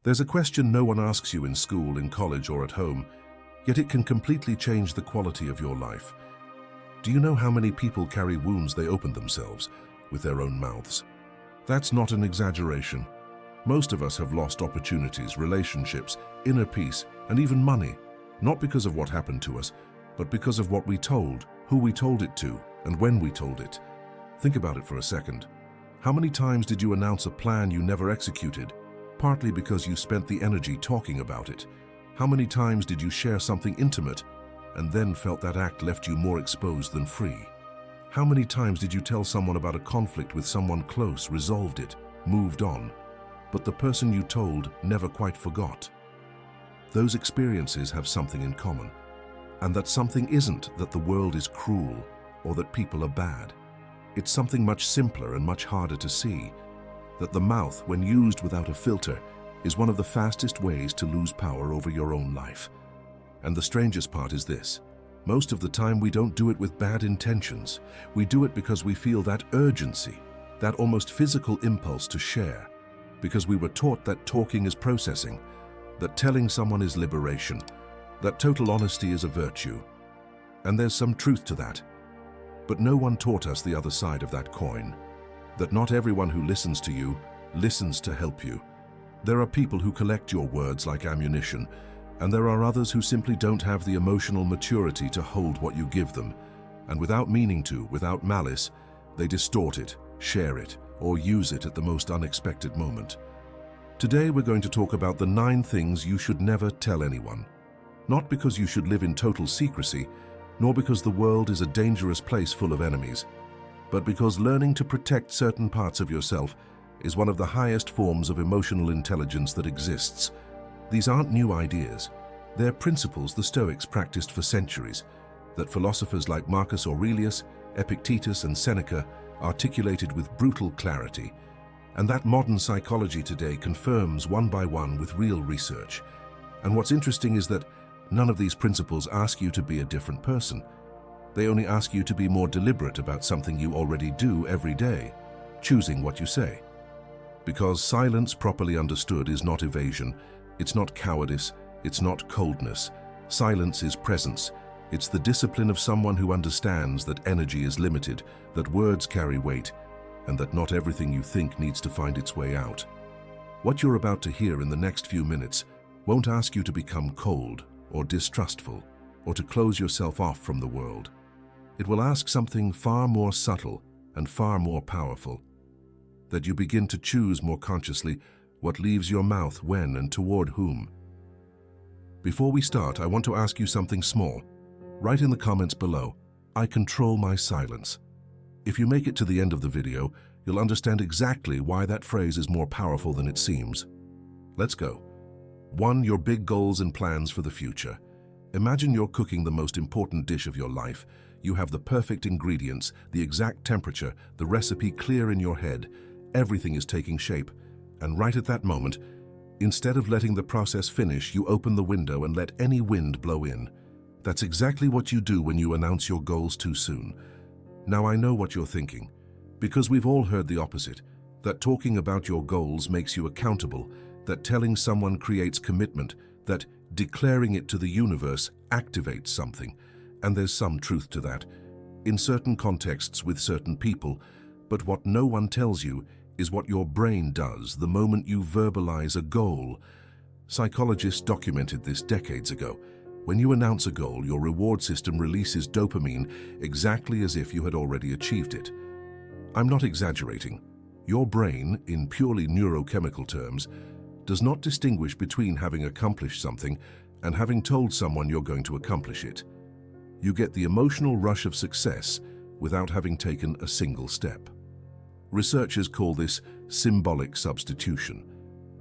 There's a question no one asks you in school, in college, or at home, yet it can completely change the quality of your life. Do you know how many people carry wounds they opened themselves with their own mouths? That's not an exaggeration. Most of us have lost opportunities, relationships, inner peace, and even money, not because of what happened to us, but because of what we told, who we told it to, and when we told it. Think about it for a second. How many times did you announce a plan you never executed, partly because you spent the energy talking about it? How many times did you share something intimate and then felt that act left you more exposed than free? How many times did you tell someone about a conflict with someone close, resolved it, moved on, but the person you told never quite forgot? Those experiences have something in common, and that something isn't that the world is cruel or that people are bad. It's something much simpler and much harder to see, that the mouth, when used without a filter, is one of the fastest ways to lose power over your own life. And the strangest part is this: most of the time we don't do it with bad intentions. We do it because we feel that urgency, that almost physical impulse to share, because we were taught that talking is processing, that telling someone is liberation, that total honesty is a virtue. And there's some truth to that. But no one taught us the other side of that coin, that not everyone who listens to you listens to help you. There are people who collect your words like ammunition, and there are others who simply don't have the emotional maturity to hold what you give them, and without meaning to, without malice, they distort it, share it, or use it at the most unexpected moment. Today we're going to talk about the 9 things you should never tell anyone. Not because you should live in total secrecy, nor because the world is a dangerous place full of enemies, but because learning to protect certain parts of yourself is one of the highest forms of emotional intelligence that exists. These aren't new ideas. They're principles the Stoics practiced for centuries, that philosophers like Marcus Aurelius, Epictetus, and Seneca articulated with brutal clarity, and that modern psychology today confirms one by one with real research. And what's interesting is that none of these principles ask you to be a different person. They only ask you to be more deliberate about something you already do every day, choosing what you say. Because silence properly understood is not evasion, it's not cowardice, it's not coldness. Silence is presence. It's the discipline of someone who understands that energy is limited, that words carry weight, and that not everything you think needs to find its way out. What you're about to hear in the next few minutes won't ask you to become cold or distrustful or to close yourself off from the world. It will ask something far more subtle and far more powerful, that you begin to choose more consciously what leaves your mouth when and toward whom. Before we start, I want to ask you something small. Write in the comments below, "I control my silence." If you make it to the end of the video, you'll understand exactly why that phrase is more powerful than it seems. Let's go. 1. Your big goals and plans for the future. Imagine you're cooking the most important dish of your life. You have the perfect ingredients, the exact temperature, the recipe clear in your head. Everything is taking shape. And right at that moment, instead of letting the process finish, you open the window and let any wind blow in. That's exactly what you do when you announce your goals too soon. Now I know what you're thinking, because we've all heard the opposite, that talking about your goals makes you accountable, that telling someone creates commitment, that declaring it to the universe activates something. And there's some truth to that, in certain contexts with certain people, but what no one tells you is what your brain does the moment you verbalize a goal. Psychologists documented this decades ago. When you announce a goal, your reward system releases dopamine exactly as if you had already achieved it. I'm not exaggerating. Your brain, in purely neurochemical terms, does not distinguish between having accomplished something and having told someone you're going to accomplish it. You get the emotional rush of success without having taken a single step. Researchers call this symbolic substitution,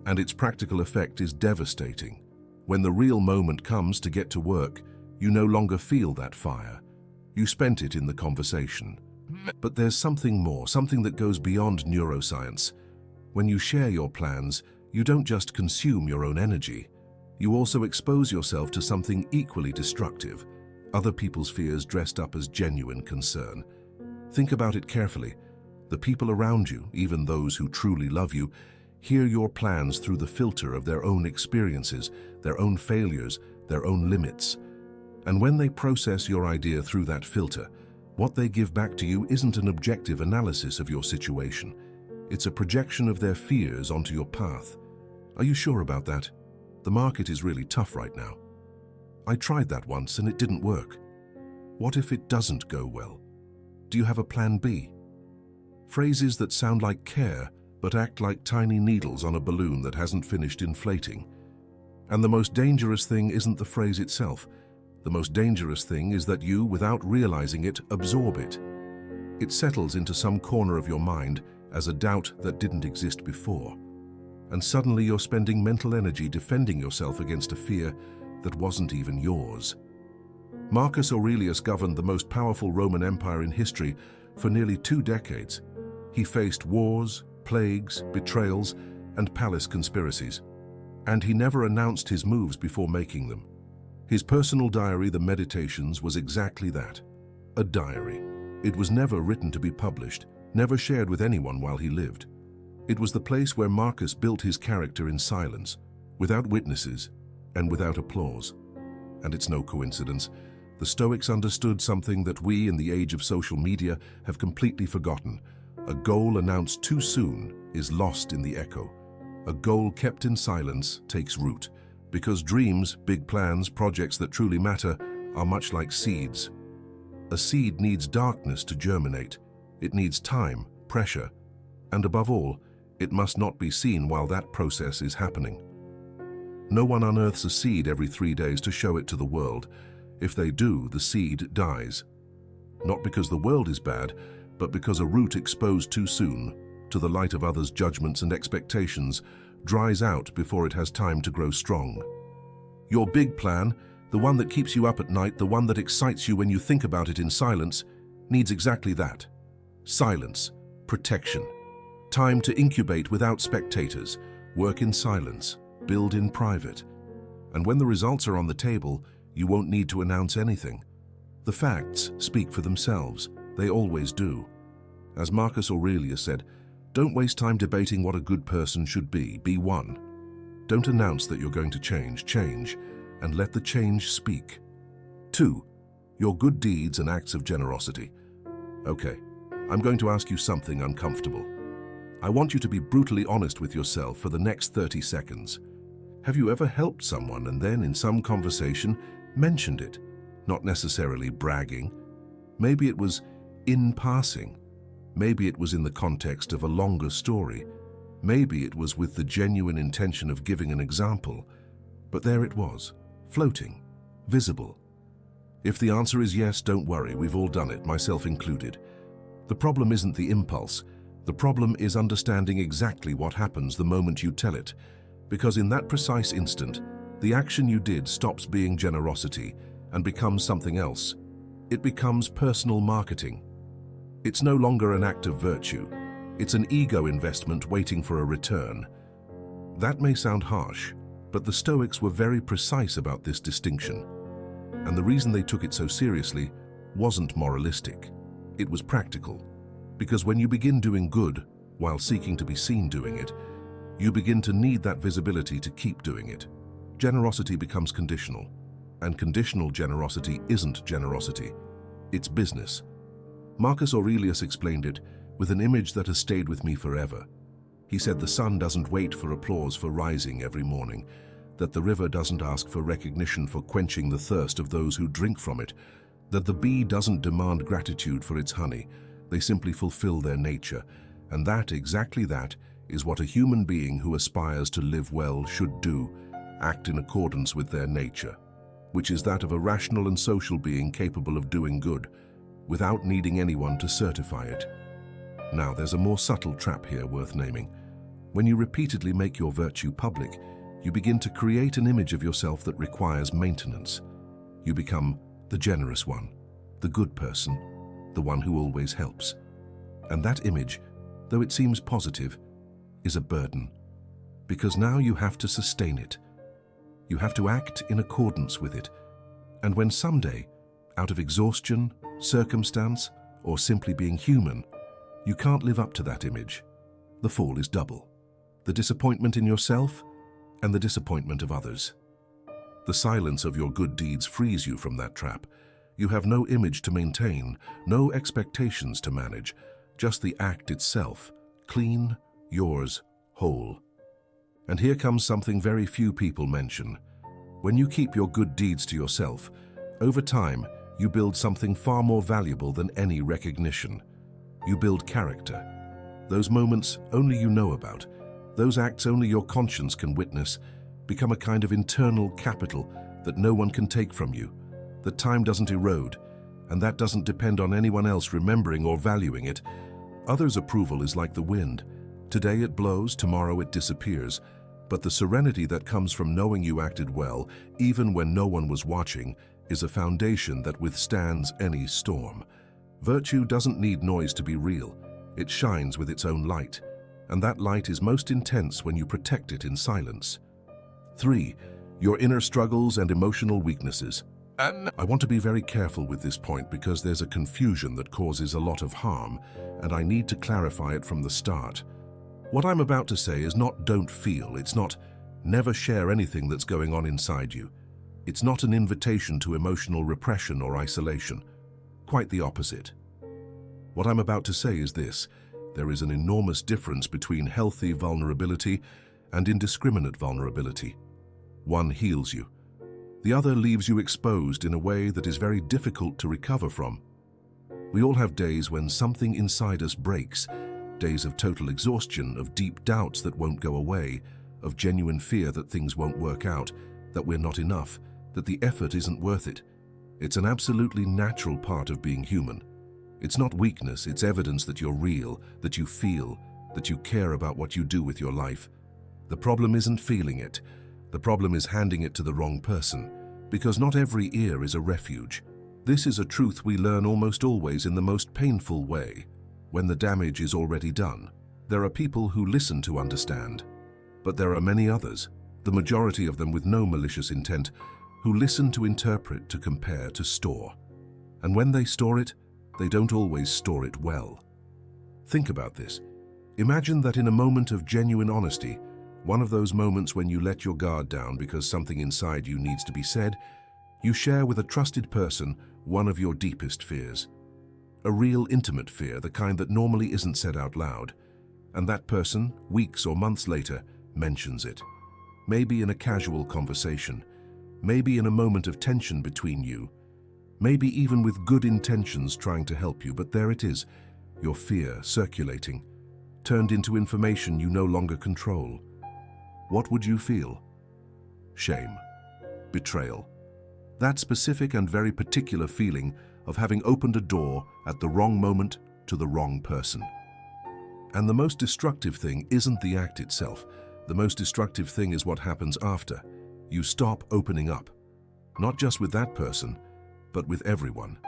and its practical effect is devastating. When the real moment comes to get to work, you no longer feel that fire. You spent it in the conversation. But there's something more, something that goes beyond neuroscience. When you share your plans, you don't just consume your own energy. You also expose yourself to something equally destructive, other people's fears dressed up as genuine concern. Think about it carefully. The people around you, even those who truly love you, hear your plans through the filter of their own experiences, their own failures, their own limits. And when they process your idea through that filter, what they give back to you isn't an objective analysis of your situation. It's a projection of their fears onto your path. Are you sure about that? The market is really tough right now. I tried that once and it didn't work. What if it doesn't go well? Do you have a plan B? Phrases that sound like care but act like tiny needles on a balloon that hasn't finished inflating. And the most dangerous thing isn't the phrase itself. The most dangerous thing is that you, without realizing it, absorb it. It settles into some corner of your mind as a doubt that didn't exist before. And suddenly you're spending mental energy defending yourself against a fear that wasn't even yours. Marcus Aurelius governed the most powerful Roman Empire in history for nearly 2 decades. He faced wars, plagues, betrayals, and palace conspiracies. And he never announced his moves before making them. His personal diary, the Meditations, was exactly that. A diary. It was never written to be published, never shared with anyone while he lived. It was the place where Marcus built his character in silence, without witnesses, and without applause. And it's no coincidence. The Stoics understood something that we, in the age of social media, have completely forgotten. A goal announced too soon is lost in the echo. A goal kept in silence takes root, because dreams, big plans, projects that truly matter are much like seeds. A seed needs darkness to germinate. It needs time, pressure, and above all, it must not be seen while that process is happening. No one unearths a seed every 3 days to show it to the world. If they do, the seed dies. Not because the world is bad, but because a root exposed too soon to the light of others' judgments and expectations dries out before it has time to grow strong. Your big plan, the one that keeps you up at night, the one that excites you when you think about it in silence, needs exactly that. Silence, protection, time to incubate without spectators, work in silence, build in private. And when the results are on the table, you won't need to announce anything. The facts speak for themselves. They always do. As Marcus Aurelius said, don't waste time debating what a good person should be. Be one. Don't announce that you're going to change, and let the change speak. 2. Your good deeds and acts of generosity. Okay, I'm going to ask you something uncomfortable. I want you to be brutally honest with yourself for the next 30 seconds. Have you ever helped someone and then, in some conversation, mentioned it? Not necessarily bragging. Maybe it was in passing. Maybe it was in the context of a longer story. Maybe it was with the genuine intention of giving an example. But there it was, floating, visible. If the answer is yes, don't worry, we've all done it, myself included. The problem isn't the impulse. The problem is understanding exactly what happens the moment you tell it. Because in that precise instant, the action you did stops being generosity and becomes something else. It becomes personal marketing. It's no longer an act of virtue. It's an ego investment waiting for a return. That may sound harsh, but the Stoics were very precise about this distinction. And the reason they took it so seriously wasn't moralistic. It was practical. Because when you begin doing good while seeking to be seen doing it, you begin to need that visibility to keep doing it. Generosity becomes conditional. And conditional generosity isn't generosity. It's business. Marcus Aurelius explained it with an image that has stayed with me forever. He said the sun doesn't wait for applause for rising every morning, that the river doesn't ask for recognition for quenching the thirst of those who drink from it, that the bee doesn't demand gratitude for its honey, they simply fulfill their nature, and that, exactly that, is what a human being who aspires to live well should do, act in accordance with their nature, which is that of a rational and social being capable of doing good, without needing anyone to certify it. Now, there's a more subtle trap here worth naming. When you repeatedly make your virtue public, you begin to create an image of yourself that requires maintenance. You become the generous one, the good person, the one who always helps. And that image, though it seems positive, is a burden. Because now you have to sustain it. You have to act in accordance with it. And when someday, out of exhaustion, circumstance, or simply being human, you can't live up to that image, the fall is double. the disappointment in yourself, and the disappointment of others. The silence of your good deeds frees you from that trap. You have no image to maintain, no expectations to manage, just the act itself, clean, yours, whole. And here comes something very few people mention. When you keep your good deeds to yourself, over time, you build something far more valuable than any recognition. You build character. Those moments only you know about, those acts only your conscience can witness, become a kind of internal capital that no one can take from you, that time doesn't erode, and that doesn't depend on anyone else remembering or valuing it. Others' approval is like the wind. Today it blows, tomorrow it disappears. But the serenity that comes from knowing you acted well, even when no one was watching, is a foundation that withstands any storm. Virtue doesn't need noise to be real. It shines with its own light, and that light is most intense when you protect it in silence. 3. Your inner struggles and emotional weaknesses. I want to be very careful with this point because there's a confusion that causes a lot of harm, and I need to clarify it from the start. What I'm about to say is not don't feel, it's not never share anything that's going on inside you. It's not an invitation to emotional repression or isolation. Quite the opposite. What I'm about to say is this: there is an enormous difference between healthy vulnerability and indiscriminate vulnerability. One heals you. The other leaves you exposed in a way that is very difficult to recover from. We all have days when something inside us breaks, days of total exhaustion, of deep doubts that won't go away, of genuine fear that things won't work out, that we're not enough, that the effort isn't worth it. It's an absolutely natural part of being human. It's not weakness, it's evidence that you're real, that you feel, that you care about what you do with your life. The problem isn't feeling it. The problem is handing it to the wrong person, because not every ear is a refuge. This is a truth we learn almost always in the most painful way. When the damage is already done, there are people who listen to understand. But there are many others, the majority of them with no malicious intent, who listen to interpret, to compare, to store. And when they store it, they don't always store it well. Think about this. Imagine that in a moment of genuine honesty, one of those moments when you let your guard down because something inside you needs to be said, you share with a trusted person one of your deepest fears. A real intimate fear, the kind that normally isn't said out loud. And that person, weeks or months later, mentions it. Maybe in a casual conversation. Maybe in a moment of tension between you. Maybe even with good intentions trying to help you, but there it is, your fear circulating, turned into information you no longer control. What would you feel? Shame. Betrayal. That specific and very particular feeling of having opened a door at the wrong moment to the wrong person. And the most destructive thing isn't the act itself. The most destructive thing is what happens after. You stop opening up. Not just with that person, but with everyone.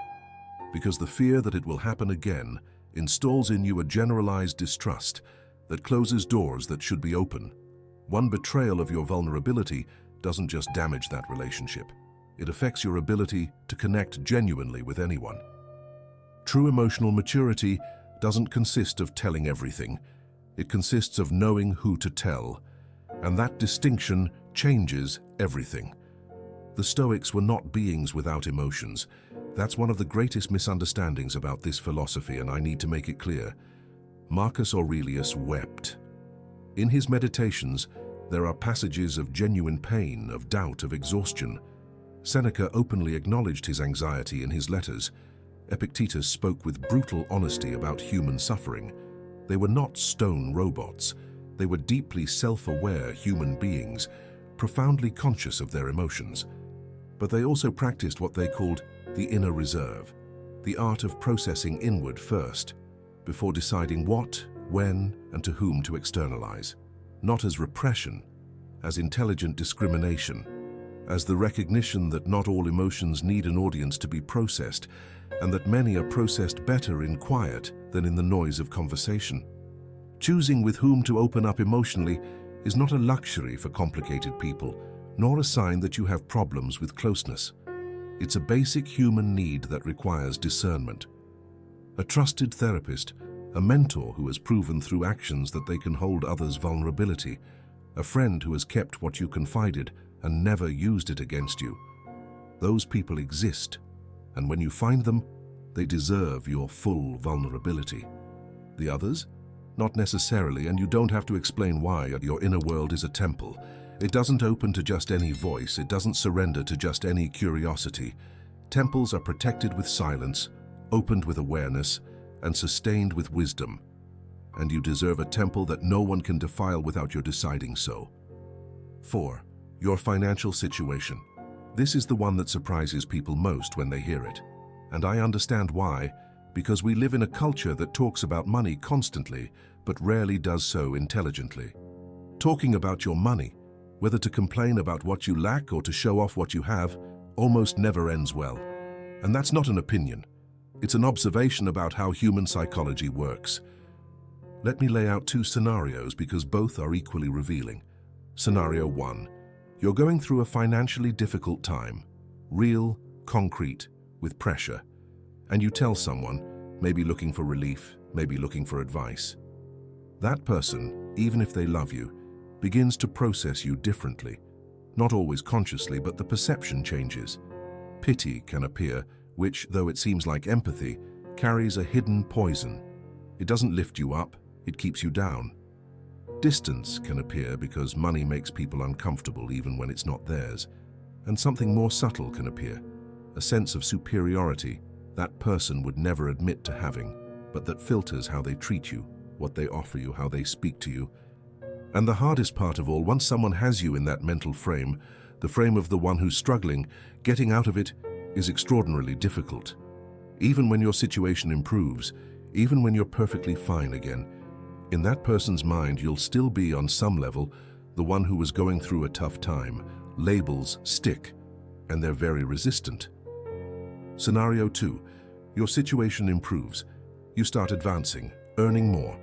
Because the fear that it will happen again installs in you a generalized distrust that closes doors that should be open. One betrayal of your vulnerability doesn't just damage that relationship. It affects your ability to connect genuinely with anyone. True emotional maturity doesn't consist of telling everything. It consists of knowing who to tell. And that distinction changes everything. The Stoics were not beings without emotions. That's one of the greatest misunderstandings about this philosophy, and I need to make it clear. Marcus Aurelius wept. In his meditations, there are passages of genuine pain, of doubt, of exhaustion. Seneca openly acknowledged his anxiety in his letters. Epictetus spoke with brutal honesty about human suffering. They were not stone robots. They were deeply self-aware human beings, profoundly conscious of their emotions. But they also practiced what they called the inner reserve, the art of processing inward first, before deciding what, when, and to whom to externalize. Not as repression, as intelligent discrimination, as the recognition that not all emotions need an audience to be processed, and that many are processed better in quiet than in the noise of conversation. Choosing with whom to open up emotionally is not a luxury for complicated people, nor a sign that you have problems with closeness. It's a basic human need that requires discernment. A trusted therapist a mentor who has proven through actions that they can hold others' vulnerability, a friend who has kept what you confided and never used it against you. Those people exist, and when you find them, they deserve your full vulnerability. The others? Not necessarily, and you don't have to explain why. Your inner world is a temple. It doesn't open to just any voice. It doesn't surrender to just any curiosity. Temples are protected with silence, opened with awareness, and sustained with wisdom. And you deserve a temple that no one can defile without your deciding so. 4. Your financial situation. This is the one that surprises people most when they hear it. And I understand why, because we live in a culture that talks about money constantly, but rarely does so intelligently. Talking about your money, whether to complain about what you lack or to show off what you have, almost never ends well. And that's not an opinion. It's an observation about how human psychology works. Let me lay out 2 scenarios because both are equally revealing. Scenario 1. You're going through a financially difficult time, real, concrete, with pressure, and you tell someone, maybe looking for relief, maybe looking for advice. That person, even if they love you, begins to process you differently. Not always consciously, but the perception changes. Pity can appear, which, though it seems like empathy, carries a hidden poison. It doesn't lift you up, it keeps you down. Distance can appear because money makes people uncomfortable even when it's not theirs. And something more subtle can appear, a sense of superiority that person would never admit to having, but that filters how they treat you, what they offer you, how they speak to you. And the hardest part of all, once someone has you in that mental frame, the frame of the one who's struggling, getting out of it is extraordinarily difficult. Even when your situation improves, even when you're perfectly fine again, in that person's mind you'll still be, on some level, the one who was going through a tough time. Labels stick, and they're very resistant. Scenario 2. Your situation improves. You start advancing, earning more,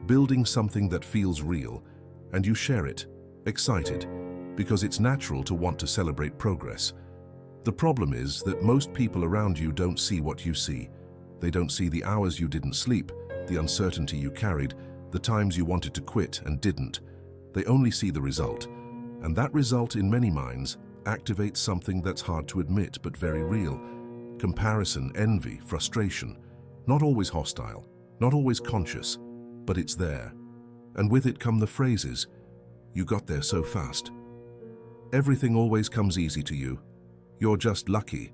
building something that feels real, and you share it, excited, because it's natural to want to celebrate progress. The problem is that most people around you don't see what you see. They don't see the hours you didn't sleep, the uncertainty you carried, the times you wanted to quit and didn't. They only see the result. And that result, in many minds, activates something that's hard to admit but very real. Comparison, envy, frustration. Not always hostile, not always conscious, but it's there. And with it come the phrases, "You got there so fast." "Everything always comes easy to you. You're just lucky."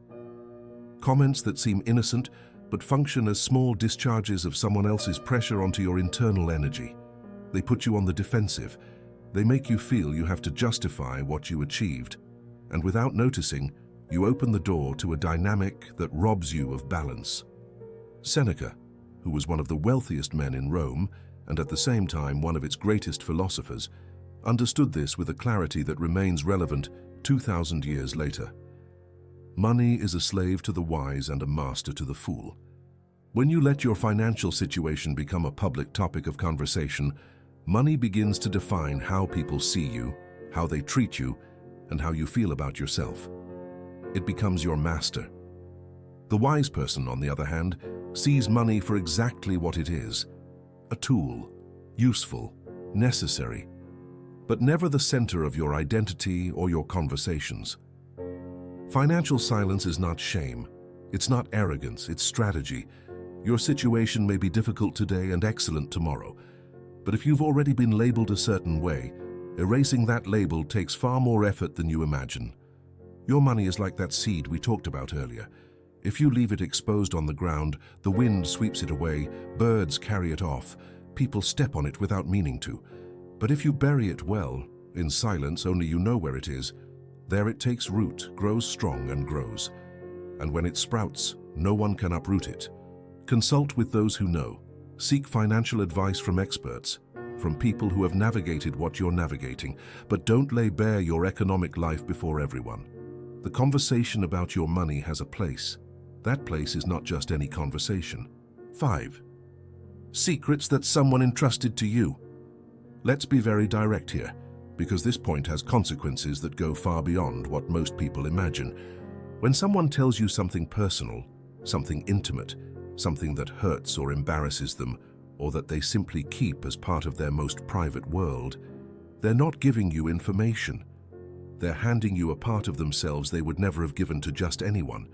Comments that seem innocent but function as small discharges of someone else's pressure onto your internal energy. They put you on the defensive. They make you feel you have to justify what you achieved. And without noticing, you open the door to a dynamic that robs you of balance. Seneca, who was one of the wealthiest men in Rome, and at the same time one of its greatest philosophers, understood this with a clarity that remains relevant 2,000 years later. Money is a slave to the wise and a master to the fool. When you let your financial situation become a public topic of conversation, money begins to define how people see you, how they treat you, and how you feel about yourself. It becomes your master. The wise person, on the other hand, sees money for exactly what it is: a tool, useful, necessary, but never the center of your identity or your conversations. Financial silence is not shame. It's not arrogance, it's strategy. Your situation may be difficult today and excellent tomorrow, but if you've already been labeled a certain way, erasing that label takes far more effort than you imagine. Your money is like that seed we talked about earlier. If you leave it exposed on the ground, the wind sweeps it away, birds carry it off, people step on it without meaning to. But if you bury it well, in silence, only you know where it is, there it takes root, grows strong and grows. And when it sprouts, no one can uproot it. Consult with those who know. Seek financial advice from experts, from people who have navigated what you're navigating, but don't lay bare your economic life before everyone. The conversation about your money has a place. That place is not just any conversation. 5. Secrets that someone entrusted to you. Let's be very direct here, because this point has consequences that go far beyond what most people imagine. When someone tells you something personal, something intimate, something that hurts or embarrasses them, or that they simply keep as part of their most private world, they're not giving you information. They're handing you a part of themselves they would never have given to just anyone.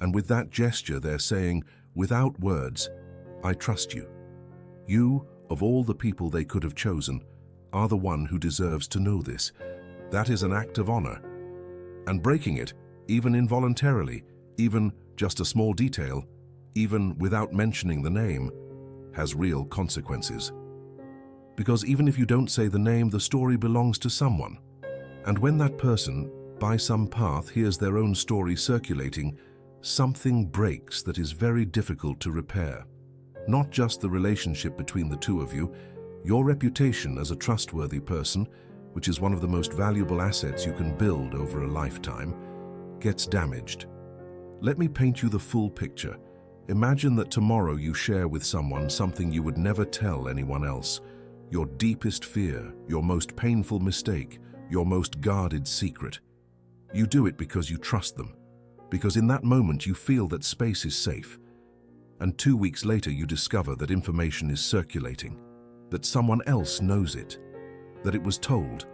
And with that gesture, they're saying, without words, I trust you. You, of all the people they could have chosen, are the one who deserves to know this. That is an act of honor. And breaking it, even involuntarily, even just a small detail, even without mentioning the name, has real consequences. Because even if you don't say the name, the story belongs to someone. And when that person, by some path, hears their own story circulating, something breaks that is very difficult to repair. Not just the relationship between the two of you, your reputation as a trustworthy person, which is one of the most valuable assets you can build over a lifetime, gets damaged. Let me paint you the full picture. Imagine that tomorrow you share with someone something you would never tell anyone else. Your deepest fear, your most painful mistake, your most guarded secret. You do it because you trust them, because in that moment you feel that space is safe. And 2 weeks later you discover that information is circulating, that someone else knows it, that it was told,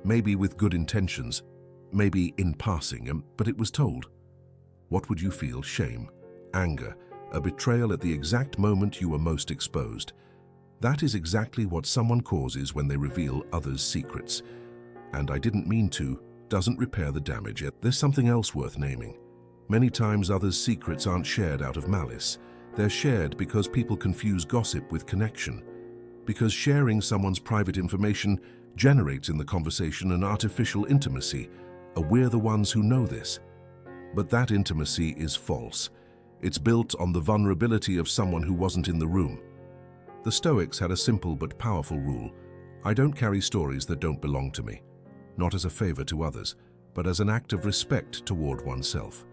maybe with good intentions, maybe in passing, but it was told. What would you feel? Shame, anger, a betrayal at the exact moment you were most exposed. That is exactly what someone causes when they reveal others' secrets. And I didn't mean to doesn't repair the damage. There's something else worth naming. Many times others' secrets aren't shared out of malice. They're shared because people confuse gossip with connection. Because sharing someone's private information generates in the conversation an artificial intimacy, a we're the ones who know this. But that intimacy is false. It's built on the vulnerability of someone who wasn't in the room. The Stoics had a simple but powerful rule. I don't carry stories that don't belong to me, not as a favor to others, but as an act of respect toward oneself.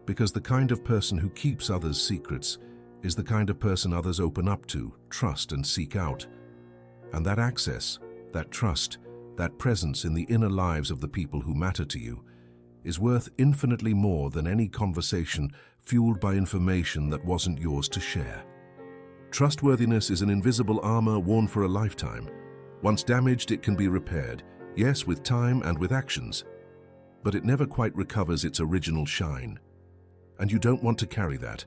Because the kind of person who keeps others' secrets is the kind of person others open up to, trust, and seek out. And that access, that trust, that presence in the inner lives of the people who matter to you is worth infinitely more than any conversation fueled by information that wasn't yours to share. Trustworthiness is an invisible armor worn for a lifetime. Once damaged, it can be repaired, yes, with time and with actions, but it never quite recovers its original shine. And you don't want to carry that.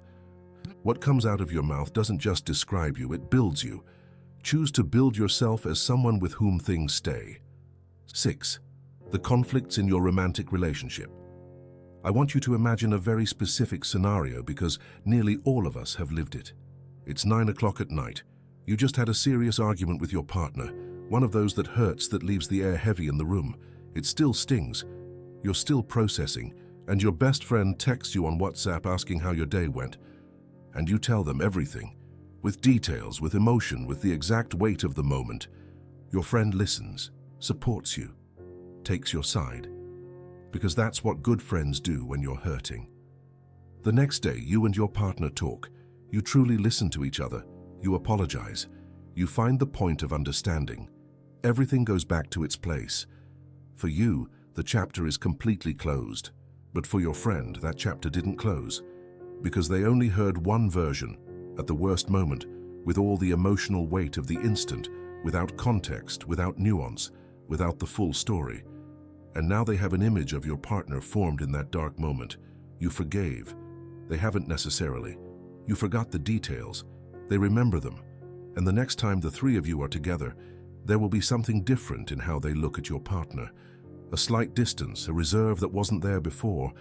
What comes out of your mouth doesn't just describe you, it builds you. Choose to build yourself as someone with whom things stay. 6. The conflicts in your romantic relationship. I want you to imagine a very specific scenario because nearly all of us have lived it. It's 9 o'clock at night. You just had a serious argument with your partner, one of those that hurts, that leaves the air heavy in the room. It still stings. You're still processing, and your best friend texts you on WhatsApp asking how your day went. And you tell them everything, with details, with emotion, with the exact weight of the moment. Your friend listens, supports you, takes your side, because that's what good friends do when you're hurting. The next day, you and your partner talk. You truly listen to each other. You apologize. You find the point of understanding. Everything goes back to its place. For you, the chapter is completely closed. But for your friend, that chapter didn't close, because they only heard one version, at the worst moment, with all the emotional weight of the instant, without context, without nuance, without the full story. And now they have an image of your partner formed in that dark moment. You forgave. They haven't necessarily. You forgot the details. They remember them. And the next time the three of you are together, there will be something different in how they look at your partner. A slight distance, a reserve that wasn't there before,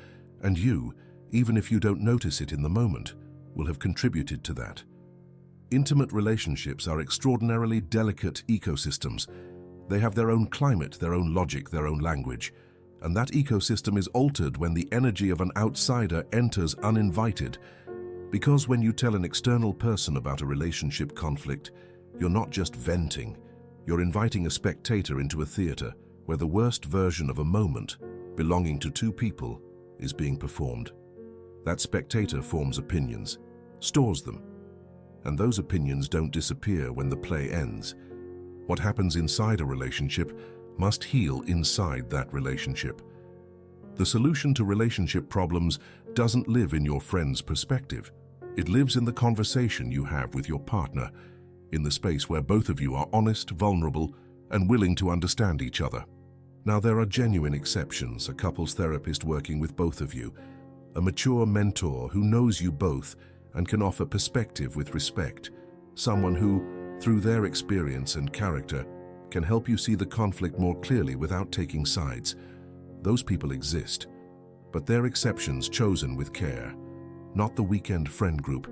and you, even if you don't notice it in the moment, will have contributed to that. Intimate relationships are extraordinarily delicate ecosystems. They have their own climate, their own logic, their own language, and that ecosystem is altered when the energy of an outsider enters uninvited. Because when you tell an external person about a relationship conflict, you're not just venting, you're inviting a spectator into a theater where the worst version of a moment belonging to two people is being performed. That spectator forms opinions, stores them, and those opinions don't disappear when the play ends. What happens inside a relationship must heal inside that relationship. The solution to relationship problems doesn't live in your friend's perspective. It lives in the conversation you have with your partner. in the space where both of you are honest, vulnerable, and willing to understand each other. Now, there are genuine exceptions, a couples therapist working with both of you, a mature mentor who knows you both and can offer perspective with respect, someone who, through their experience and character, can help you see the conflict more clearly without taking sides. Those people exist, but they're exceptions chosen with care, not the weekend friend group.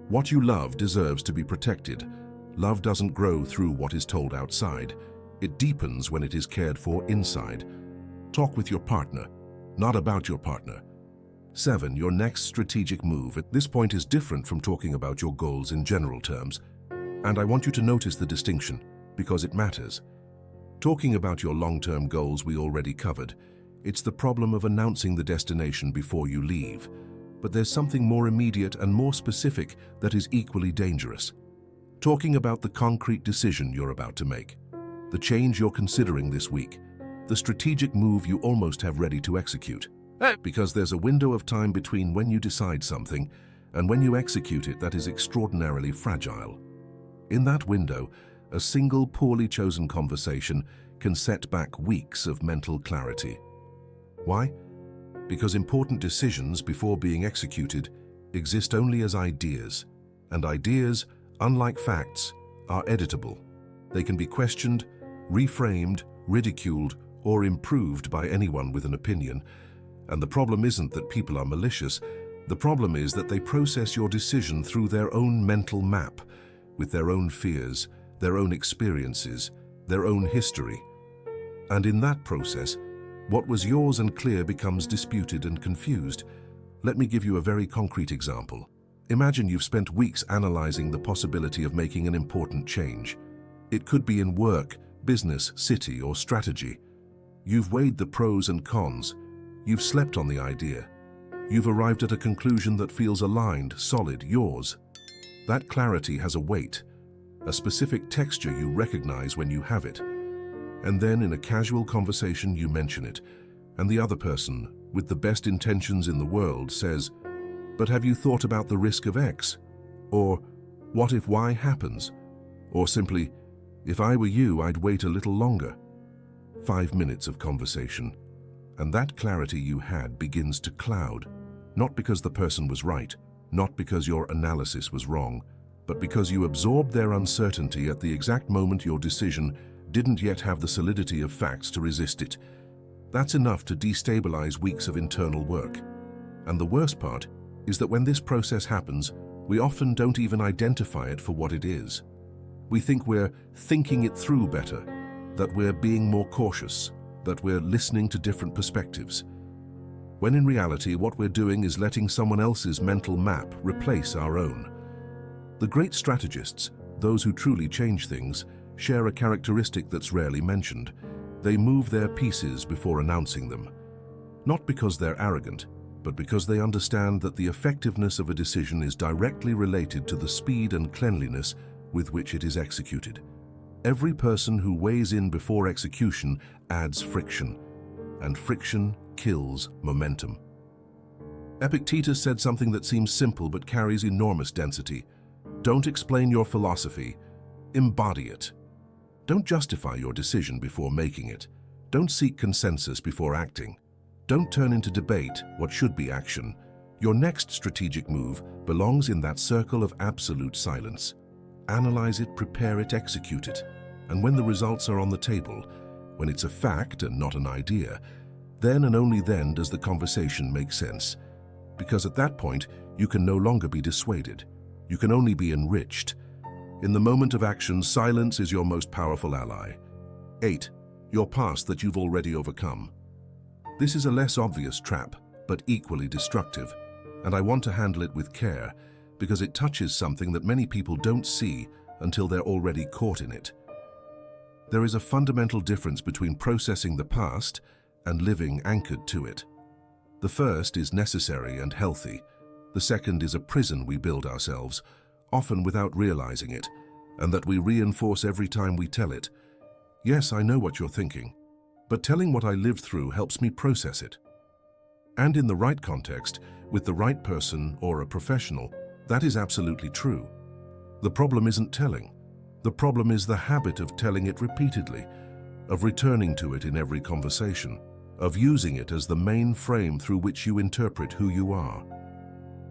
What you love deserves to be protected. Love doesn't grow through what is told outside. It deepens when it is cared for inside. Talk with your partner, not about your partner. 7. Your next strategic move at this point is different from talking about your goals in general terms, and I want you to notice the distinction, because it matters. Talking about your long-term goals we already covered. It's the problem of announcing the destination before you leave. But there's something more immediate and more specific that is equally dangerous. Talking about the concrete decision you're about to make, the change you're considering this week, the strategic move you almost have ready to execute. Because there's a window of time between when you decide something and when you execute it that is extraordinarily fragile. In that window, a single poorly chosen conversation can set back weeks of mental clarity. Why? Because important decisions before being executed exist only as ideas, and ideas, unlike facts, are editable. They can be questioned, reframed, ridiculed, or improved by anyone with an opinion. And the problem isn't that people are malicious. The problem is that they process your decision through their own mental map, with their own fears, their own experiences, their own history. And in that process, what was yours and clear becomes disputed and confused. Let me give you a very concrete example. Imagine you've spent weeks analyzing the possibility of making an important change. It could be in work, business, city, or strategy. You've weighed the pros and cons. You've slept on the idea. You've arrived at a conclusion that feels aligned, solid, yours. That clarity has a weight, a specific texture you recognize when you have it. And then in a casual conversation you mention it, and the other person, with the best intentions in the world, says, "But have you thought about the risk of X?" Or, "What if Y happens?" Or simply, "If I were you, I'd wait a little longer." 5 minutes of conversation, and that clarity you had begins to cloud, not because the person was right, not because your analysis was wrong, but because you absorbed their uncertainty at the exact moment your decision didn't yet have the solidity of facts to resist it. That's enough to destabilize weeks of internal work. And the worst part is that when this process happens, we often don't even identify it for what it is. We think we're thinking it through better, that we're being more cautious, that we're listening to different perspectives. When in reality, what we're doing is letting someone else's mental map replace our own. The great strategists, those who truly change things, share a characteristic that's rarely mentioned. They move their pieces before announcing them. Not because they're arrogant, but because they understand that the effectiveness of a decision is directly related to the speed and cleanliness with which it is executed. Every person who weighs in before execution adds friction, and friction kills momentum. Epictetus said something that seems simple but carries enormous density. Don't explain your philosophy, embody it. Don't justify your decision before making it. Don't seek consensus before acting. Don't turn into debate what should be action. Your next strategic move belongs in that circle of absolute silence. Analyze it, prepare it, execute it. And when the results are on the table, when it's a fact and not an idea, then and only then does the conversation make sense. Because at that point, you can no longer be dissuaded. You can only be enriched. In the moment of action, silence is your most powerful ally. 8. Your past that you've already overcome. This is a less obvious trap, but equally destructive, and I want to handle it with care because it touches something that many people don't see until they're already caught in it. There is a fundamental difference between processing the past and living anchored to it. The first is necessary and healthy. The second is a prison we build ourselves, often without realizing it, and that we reinforce every time we tell it. Yes, I know what you're thinking, but telling what I lived through helps me process it. And in the right context, with the right person or a professional, that is absolutely true. The problem isn't telling. The problem is the habit of telling it repeatedly, of returning to it in every conversation, of using it as the main frame through which you interpret who you are.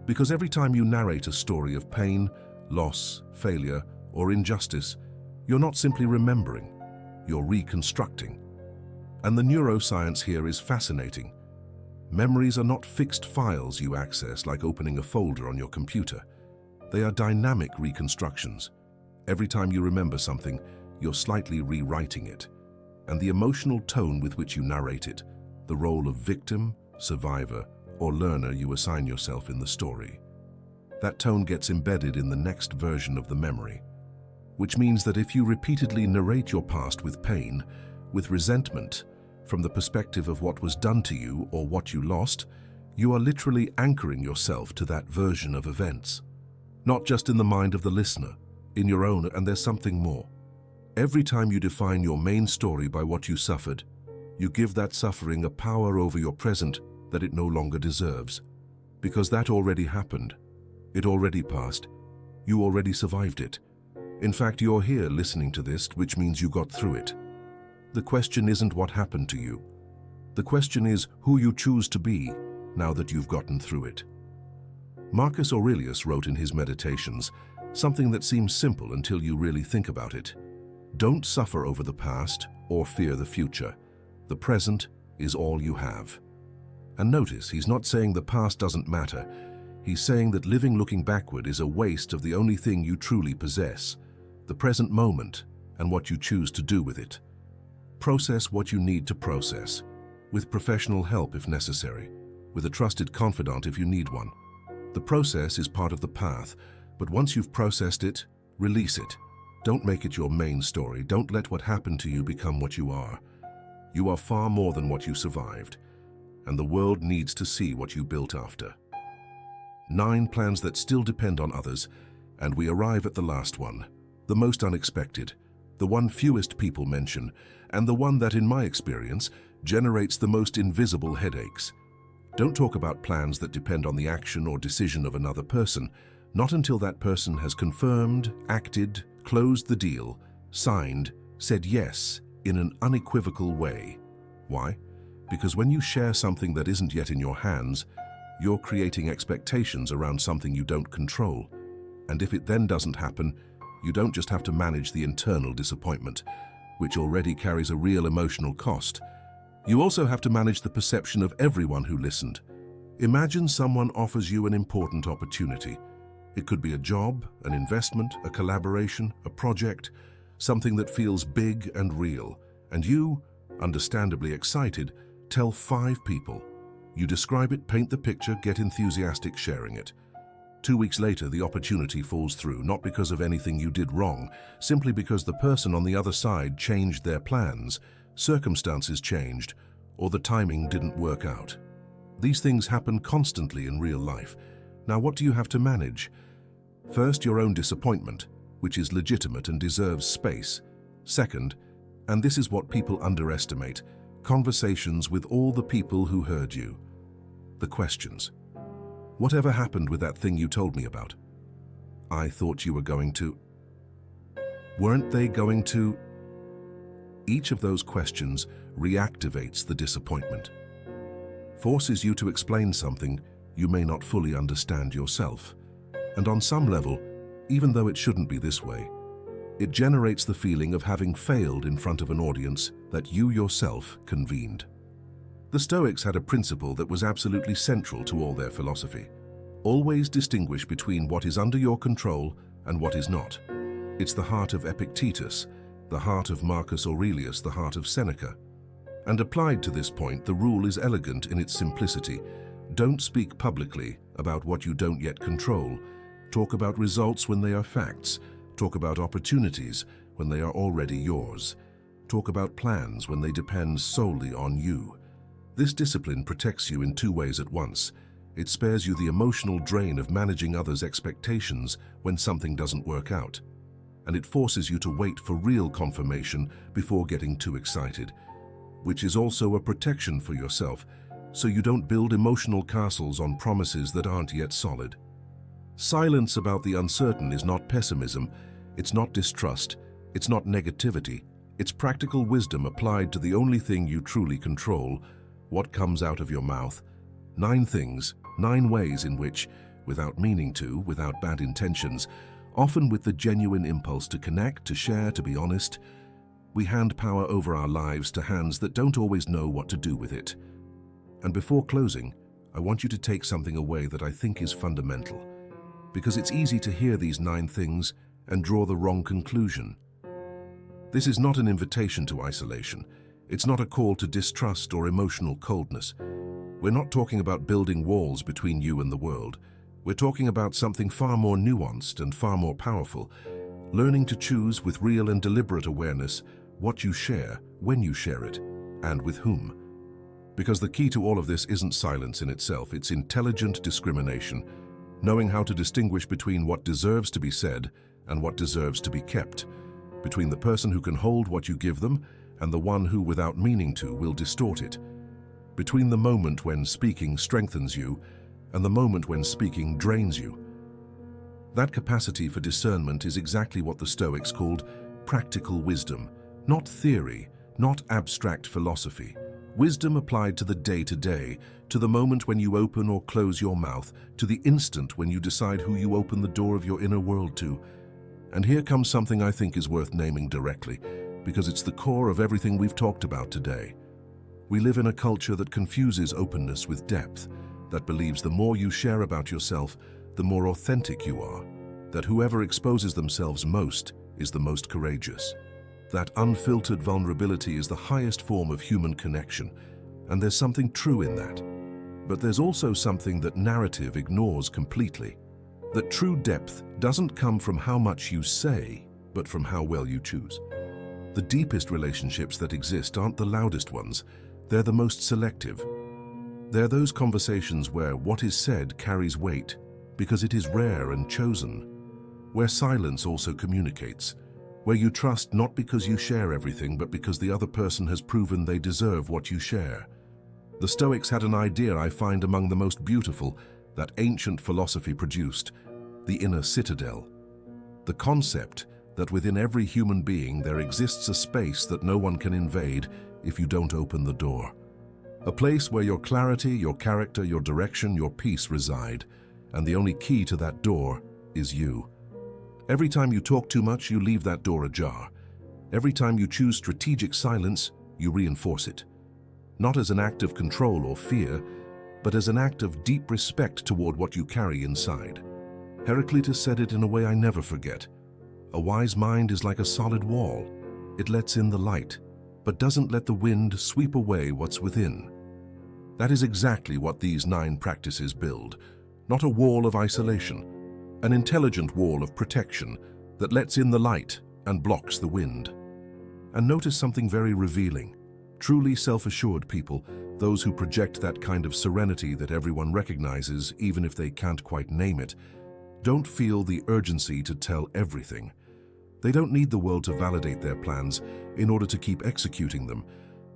Because every time you narrate a story of pain, loss, failure, or injustice, you're not simply remembering, you're reconstructing. And the neuroscience here is fascinating. Memories are not fixed files you access like opening a folder on your computer. They are dynamic reconstructions. Every time you remember something, you're slightly rewriting it. And the emotional tone with which you narrate it, the role of victim, survivor, or learner you assign yourself in the story, that tone gets embedded in the next version of the memory. Which means that if you repeatedly narrate your past with pain, with resentment, from the perspective of what was done to you or what you lost, you are literally anchoring yourself to that version of events. Not just in the mind of the listener, in your own, and there's something more. Every time you define your main story by what you suffered, you give that suffering a power over your present that it no longer deserves. Because that already happened. It already passed. You already survived it. In fact, you're here listening to this, which means you got through it. The question isn't what happened to you. The question is who you choose to be now that you've gotten through it. Marcus Aurelius wrote in his Meditations something that seems simple until you really think about it. Don't suffer over the past or fear the future. The present is all you have. And notice, he's not saying the past doesn't matter. He's saying that living looking backward is a waste of the only thing you truly possess, the present moment and what you choose to do with it. Process what you need to process, with professional help if necessary, with a trusted confidant if you need one. The process is part of the path, but once you've processed it, release it. Don't make it your main story. Don't let what happened to you become what you are. You are far more than what you survived, and the world needs to see what you built after. 9 plans that still depend on others, and we arrive at the last one, the most unexpected, the one fewest people mention, and the one that, in my experience, generates the most invisible headaches. Don't talk about plans that depend on the action or decision of another person, not until that person has confirmed, acted, closed the deal, signed, said yes in an unequivocal way. Why? Because when you share something that isn't yet in your hands, you're creating expectations around something you don't control. And if it then doesn't happen, you don't just have to manage the internal disappointment, which already carries a real emotional cost. You also have to manage the perception of everyone who listened. Imagine someone offers you an important opportunity. It could be a job, an investment, a collaboration, a project, something that feels big and real. And you, understandably excited, tell 5 people. You describe it, paint the picture, get enthusiastic sharing it. 2 weeks later, the opportunity falls through, not because of anything you did wrong, simply because the person on the other side changed their plans, circumstances changed, or the timing didn't work out. These things happen constantly in real life. Now, what do you have to manage? First, your own disappointment, which is legitimate and deserves space. Second, and this is what people underestimate, conversations with all the people who heard you. The questions. Whatever happened with that thing you told me about? I thought you were going to. Weren't they going to? Each of those questions reactivates the disappointment, forces you to explain something you may not fully understand yourself. And on some level, even though it shouldn't be this way, it generates the feeling of having failed in front of an audience that you yourself convened. The Stoics had a principle that was absolutely central to all their philosophy. Always distinguish between what is under your control and what is not. It's the heart of Epictetus, the heart of Marcus Aurelius, the heart of Seneca. And applied to this point, the rule is elegant in its simplicity. Don't speak publicly about what you don't yet control. Talk about results when they are facts. Talk about opportunities when they are already yours. Talk about plans when they depend solely on you. This discipline protects you in 2 ways at once. It spares you the emotional drain of managing others' expectations when something doesn't work out. And it forces you to wait for real confirmation before getting too excited, which is also a protection for yourself, so you don't build emotional castles on promises that aren't yet solid. Silence about the uncertain is not pessimism, it's not distrust, It's not negativity, it's practical wisdom applied to the only thing you truly control, what comes out of your mouth. 9 things, 9 ways in which, without meaning to, without bad intentions, often with the genuine impulse to connect, to share, to be honest, we hand power over our lives to hands that don't always know what to do with it. And before closing, I want you to take something away that I think is fundamental, because it's easy to hear these 9 things and draw the wrong conclusion. This is not an invitation to isolation. It's not a call to distrust or emotional coldness. We're not talking about building walls between you and the world. We're talking about something far more nuanced and far more powerful, learning to choose with real and deliberate awareness what you share, when you share it, and with whom. Because the key to all of this isn't silence in itself, it's intelligent discrimination, knowing how to distinguish between what deserves to be said and what deserves to be kept, between the person who can hold what you give them and the one who, without meaning to, will distort it, between the moment when speaking strengthens you and the moment when speaking drains you. That capacity for discernment is exactly what the Stoics called practical wisdom, not theory, not abstract philosophy. Wisdom applied to the day-to-day, to the moment when you open or close your mouth, to the instant when you decide who you open the door of your inner world to. And here comes something I think is worth naming directly, because it's the core of everything we've talked about today. We live in a culture that confuses openness with depth, that believes the more you share about yourself, the more authentic you are, that whoever exposes themselves most is the most courageous. That unfiltered vulnerability is the highest form of human connection, and there's something true in that. But there's also something that narrative ignores completely. That true depth doesn't come from how much you say, but from how well you choose. The deepest relationships that exist aren't the loudest ones, they're the most selective. They're those conversations where what is said carries weight, because it is rare and chosen. Where silence also communicates. Where you trust not because you share everything, but because the other person has proven they deserve what you share. The Stoics had an idea I find among the most beautiful that ancient philosophy produced, the inner citadel. The concept that within every human being there exists a space that no one can invade if you don't open the door. A place where your clarity, your character, your direction, your peace reside, and the only key to that door is you. Every time you talk too much, you leave that door ajar. Every time you choose strategic silence, you reinforce it. Not as an act of control or fear, but as an act of deep respect toward what you carry inside. Epictetus said it in a way I never forget. A wise mind is like a solid wall. It lets in the light, but doesn't let the wind sweep away what's within. That is exactly what these 9 practices build. Not a wall of isolation, an intelligent wall of protection that lets in the light and blocks the wind. And notice something very revealing. Truly self-assured people, those who project that kind of serenity that everyone recognizes even if they can't quite name it, don't feel the urgency to tell everything. They don't need the world to validate their plans in order to keep executing them.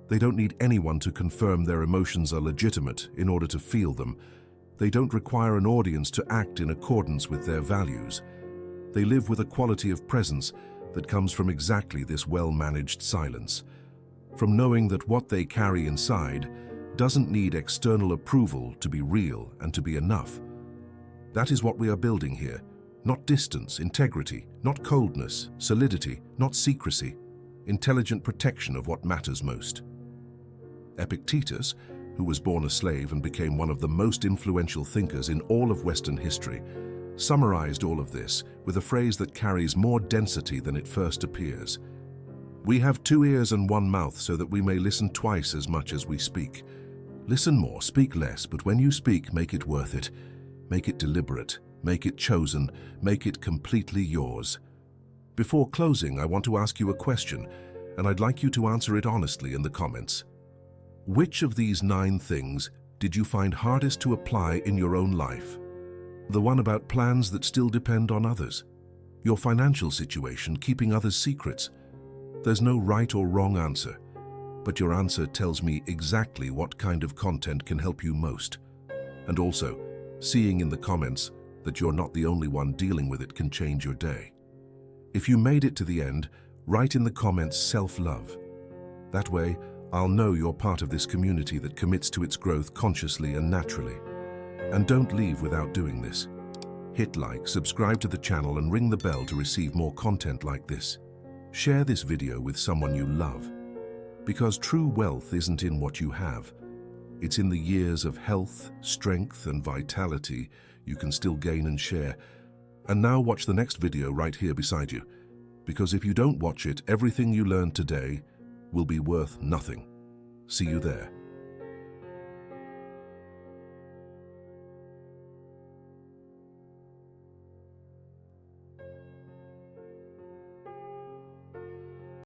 They don't need anyone to confirm their emotions are legitimate in order to feel them. They don't require an audience to act in accordance with their values. They live with a quality of presence that comes from exactly this well-managed silence, from knowing that what they carry inside doesn't need external approval to be real and to be enough. That is what we are building here. Not distance, integrity, not coldness, solidity, not secrecy, intelligent protection of what matters most. Epictetus, who was born a slave and became one of the most influential thinkers in all of Western history, summarized all of this with a phrase that carries more density than it first appears. We have 2 ears and 1 mouth so that we may listen twice as much as we speak. Listen more, speak less, but when you speak, make it worth it. Make it deliberate, make it chosen, make it completely yours. Before closing, I want to ask you a question, and I'd like you to answer it honestly in the comments. Which of these 9 things did you find hardest to apply in your own life? The one about plans that still depend on others? Your financial situation, keeping others' secrets? There's no right or wrong answer, but your answer tells me exactly what kind of content can help you most. And also, seeing in the comments that you're not the only one dealing with it can change your day. If you made it to the end, Write in the comments self-love. That way, I'll know you're part of this community that commits to its growth consciously and naturally. And don't leave without doing this. Hit like, subscribe to the channel and ring the bell to receive more content like this. Share this video with someone you love. Because true wealth isn't in what you have. It's in the years of health, strength, and vitality you can still gain and share. And now watch the next video right here beside you. Because if you don't watch it, everything you learned today will be worth nothing. See you there.